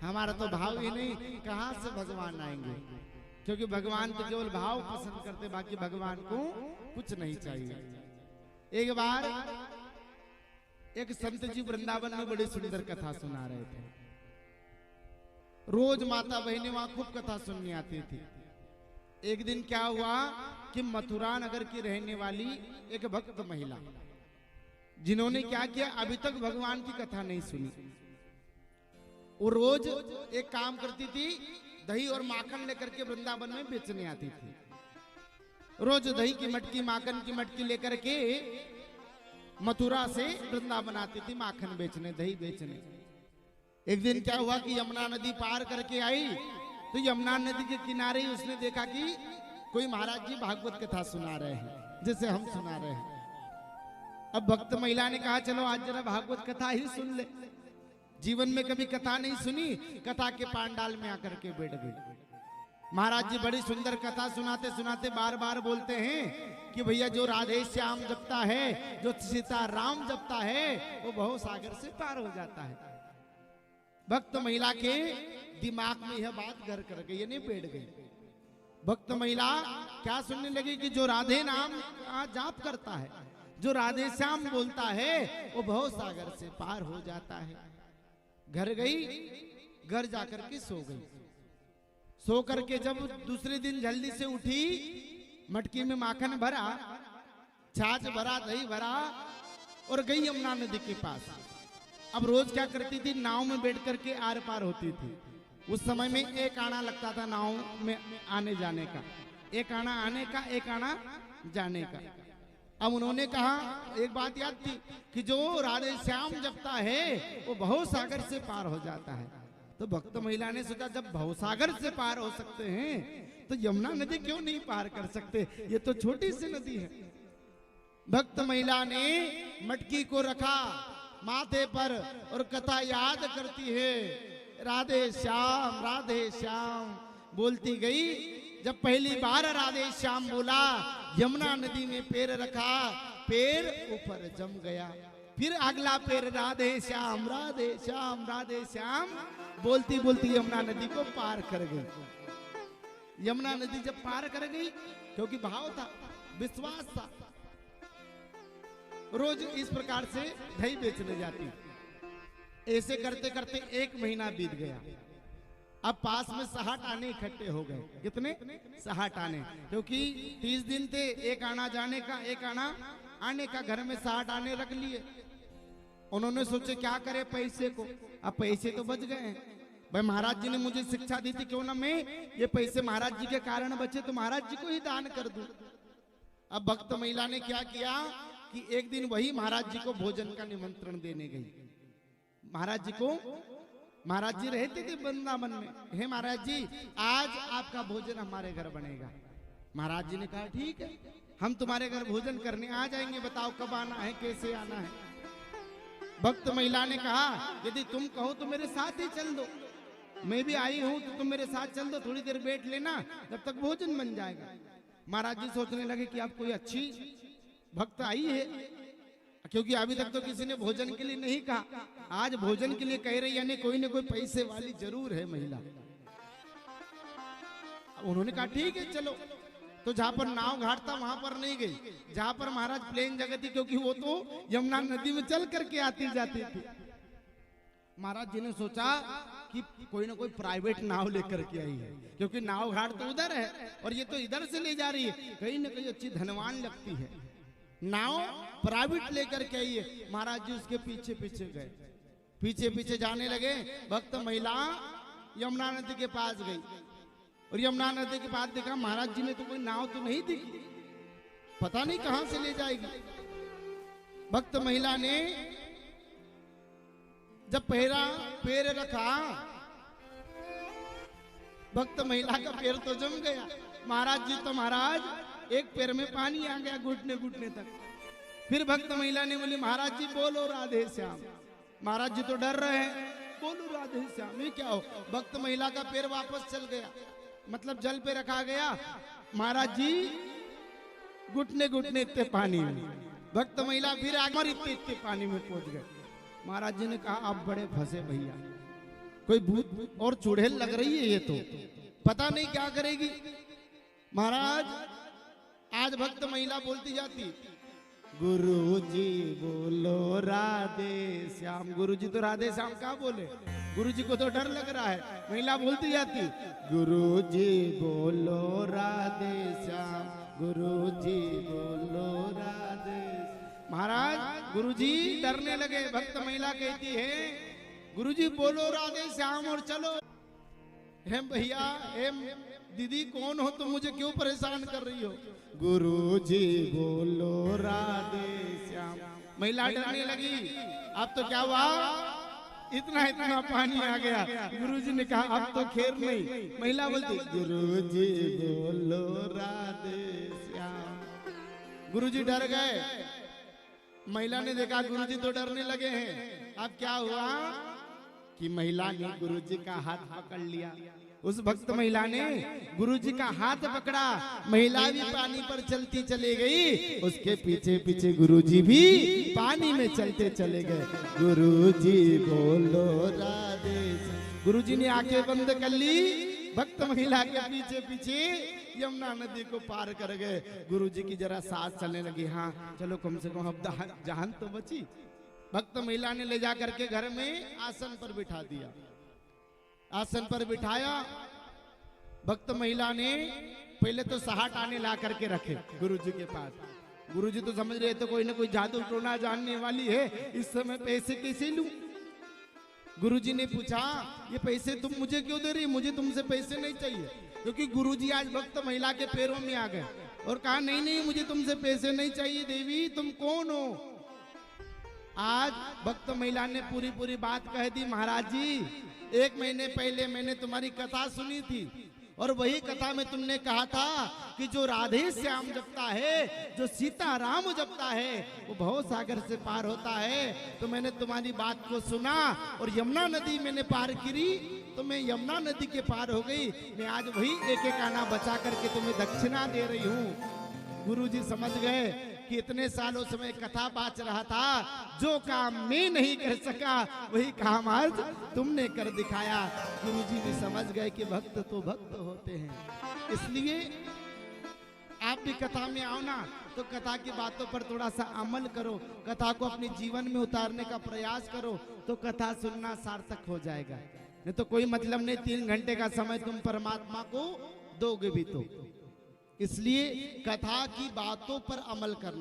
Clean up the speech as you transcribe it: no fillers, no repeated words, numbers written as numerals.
हमारा तो भाव ही नहीं, कहां से भगवान आएंगे? क्योंकि भगवान तो केवल भाव पसंद करते, बाकी भगवान को कुछ नहीं चाहिए। एक बार एक संत जी वृंदावन में बड़ी सुंदर कथा सुना रहे थे। रोज माता बहनें वहां खूब कथा सुनने आती थी। एक दिन क्या हुआ कि मथुरा नगर की रहने वाली एक भक्त महिला, जिन्होंने क्या किया, अभी तक भगवान की कथा नहीं सुनी, वो रोज एक काम करती थी, दही और माखन लेकर के वृंदावन में बेचने आती थी। रोज दही की मटकी, माखन की मटकी लेकर के मथुरा से वृंदावन आती थी माखन बेचने, दही बेचने। एक दिन क्या हुआ कि यमुना नदी पार करके आई, तो यमुना नदी के किनारे उसने देखा कि कोई महाराज जी भागवत कथा सुना रहे हैं, जैसे हम सुना रहे हैं। अब भक्त महिला ने कहा चलो आज जरा भागवत कथा ही सुन ले। जीवन में कभी कथा नहीं सुनी, कथा के पांडाल में आकर के बैठ गई। महाराज जी बड़ी सुंदर कथा सुनाते सुनाते बार बार बोलते हैं कि भैया जो राधे श्याम जपता है, जो सीता राम जपता है, वो भव सागर से पार हो जाता है। भक्त महिला के दिमाग में यह बात घर कर गई, नहीं बैठ गई। भक्त महिला क्या सुनने लगी कि जो राधे नाम का जाप करता है, जो राधे श्याम बोलता है, वो भव सागर से पार हो जाता है। घर गई, घर जाकर के सो गई। सो करके जब दूसरे दिन जल्दी से उठी, मटकी में माखन भरा, छाछ भरा, दही भरा और गई यमुना नदी के पास। अब रोज क्या करती थी, नाव में बैठ करके आर पार होती थी। उस समय में एक आना लगता था नाव में आने जाने का, एक आना आने का, एक आना जाने का। अब उन्होंने कहा, एक बात याद थी कि जो राधे श्याम जपता है वो भवसागर से पार हो जाता है। तो भक्त महिला ने सोचा जब भवसागर से पार हो सकते हैं तो यमुना नदी क्यों नहीं पार कर सकते, ये तो छोटी सी नदी है। भक्त महिला ने मटकी को रखा माथे पर और कथा याद करती है, राधे श्याम बोलती गई। जब पहली बार राधे श्याम बोला, यमुना नदी में पैर रखा, पैर ऊपर जम गया। फिर अगला पैर राधे श्याम बोलती बोलती यमुना नदी को पार कर गई। यमुना नदी जब पार कर गई, क्योंकि भाव था, विश्वास था, रोज इस प्रकार से दही बेचने जाती। ऐसे करते करते 1 महीना बीत गया। अब पास में 60 आने इकट्ठे हो गए। कितने? 60 आने, क्योंकि 30 दिन थे, एक आना जाने का, एक आना आने का। घर में 60 आने रख लिए। उन्होंने सोचे क्या करे पैसे को, अब पैसे तो बच गए हैं। भाई महाराज जी ने मुझे शिक्षा दी थी, क्यों ना मैं ये पैसे महाराज जी के कारण बचे तो महाराज जी को ही दान कर दूं। अब भक्त महिला ने क्या किया कि एक दिन वही महाराज जी को भोजन का निमंत्रण देने गई। महाराज जी को, महाराज जी रहते थे वृंदावन में, हे महाराज जी आज आपका भोजन हमारे घर बनेगा। महाराज जी ने कहा ठीक है, हम तुम्हारे घर भोजन करने आ जाएंगे, बताओ कब आना है, कैसे आना है। भक्त महिला ने कहा यदि तुम कहो तो मेरे साथ ही चल दो, मैं भी आई हूं तो तुम मेरे साथ चल दो, थोड़ी देर बैठ लेना, जब तक भोजन बन जाएगा। महाराज जी सोचने लगे कि आप कोई अच्छी भक्त आई है, क्योंकि अभी तक तो किसी ने भोजन के लिए नहीं कहा, आज भोजन के लिए कह रही, यानी कोई ना कोई पैसे वाली जरूर है महिला। उन्होंने कहा ठीक है चलो। तो जहां पर नाव घाट था वहां पर नहीं गई, जहां पर महाराज प्लेन जगह थी, क्योंकि वो तो यमुना नदी में चल करके आती जाती थी। महाराज जी ने सोचा कि कोई ना कोई प्राइवेट नाव लेकर के आई है, क्योंकि नाव घाट तो उधर है और ये तो इधर से ले जा रही है, कहीं ना कहीं अच्छी धनवान लगती है। नाव प्राइवेट लेकर के आई है। महाराज जी उसके पीछे पीछे गए, पीछे पीछे जाने लगे। भक्त महिला यमुना नदी के पास गई और यमुना नदी के पास देखा महाराज जी ने तो कोई नाव तो नहीं दिखी, पता नहीं कहां से ले जाएगी। भक्त महिला ने जब पैर रखा, भक्त महिला का पैर तो जम गया। महाराज जी तो महाराज एक पैर में पानी आ गया घुटने घुटने तक। फिर भक्त महिला ने बोली महाराज जी बोलो राधे श्याम। महाराज जी तो डर रहे हैं, बोलो राधे श्याम, ये क्या हो। भक्त महिला का पैर वापस चल गया, मतलब जल पे रखा गया। महाराज जी घुटने घुटने इतने पानी में, भक्त महिला फिर आगे इतने पानी में पहुंच गए। महाराज जी ने कहा आप बड़े फंसे भैया, कोई भूत और चुड़ैल लग रही है ये तो, पता नहीं क्या करेगी। महाराज आज भक्त महिला बोलती जाती, गुरुजी बोलो राधे श्याम। गुरुजी तो राधे श्याम क्या बोले, गुरुजी को तो डर लग रहा है। महिला बोलती जाती, गुरुजी बोलो राधे श्याम, गुरुजी बोलो राधे। महाराज गुरुजी डरने लगे। भक्त महिला कहती है, गुरुजी बोलो राधे श्याम और चलो। हेम भैया, हेम दीदी, कौन हो तुम, मुझे क्यों परेशान कर रही हो? गुरुजी बोलो राधे श्याम। महिला डरने लगी। अब तो क्या हुआ, इतना इतना पानी आ गया। गुरुजी ने कहा अब तो खैर नहीं। महिला बोलती, गुरुजी बोलो राधे श्याम। गुरुजी डर गए। महिला ने देखा गुरुजी तो डरने लगे हैं। अब क्या हुआ कि महिला ने गुरुजी का हाथ पकड़ लिया। उस भक्त महिला ने गुरुजी का हाथ पकड़ा। महिला भी पानी पर चलती चली गई, उसके पीछे पीछे गुरुजी भी पानी में चलते चले गए। गुरुजी बोलो राधे। गुरुजी ने आंखें बंद कर ली, भक्त महिला के पीछे पीछे यमुना नदी को पार कर गए। गुरुजी की जरा सांस चलने लगी। हाँ चलो, कम से कम अब जान तो बची। भक्त महिला ने ले जा करके घर में आसन पर बिठा दिया। आसन पर बिठाया। भक्त महिला ने पहले तो 60 आने ला करके रखे गुरुजी के पास। गुरुजी तो समझ रहे थे कोई ना कोई जादू टोना जानने वाली है, इस समय पैसे कैसे लूं। गुरुजी ने पूछा, ये पैसे तुम मुझे क्यों दे रही, मुझे तुमसे पैसे नहीं चाहिए। क्योंकि गुरुजी आज भक्त महिला के पैरों में आ गए और कहा, नहीं नहीं मुझे तुमसे पैसे नहीं चाहिए देवी, तुम कौन हो। आज भक्त महिला ने पूरी पूरी बात कह दी। महाराज जी, 1 महीने पहले मैंने तुम्हारी कथा सुनी थी और वही कथा में तुमने कहा था कि जो राधे श्याम जपता है, जो सीता राम जपता है, वो भव सागर से पार होता है। तो मैंने तुम्हारी बात को सुना और यमुना नदी मैंने पार करी, तो मैं यमुना नदी के पार हो गई। मैं आज वही एक एक आना बचा करके तुम्हें दक्षिणा दे रही हूँ। गुरुजी समझ गए कि इतने सालों से मैं कथा बाच रहा था, जो काम मैं नहीं कर सका वही काम आज तुमने कर दिखाया। गुरुजी भी समझ गए कि भक्त तो भक्त होते हैं। इसलिए आप भी कथा में आओ ना, तो कथा की बातों पर थोड़ा सा अमल करो, कथा को अपने जीवन में उतारने का प्रयास करो, तो कथा सुनना सार्थक हो जाएगा। नहीं तो कोई मतलब नहीं, 3 घंटे का समय तुम परमात्मा को दोगे भी तो। इसलिए कथा की बातों पर अमल करना।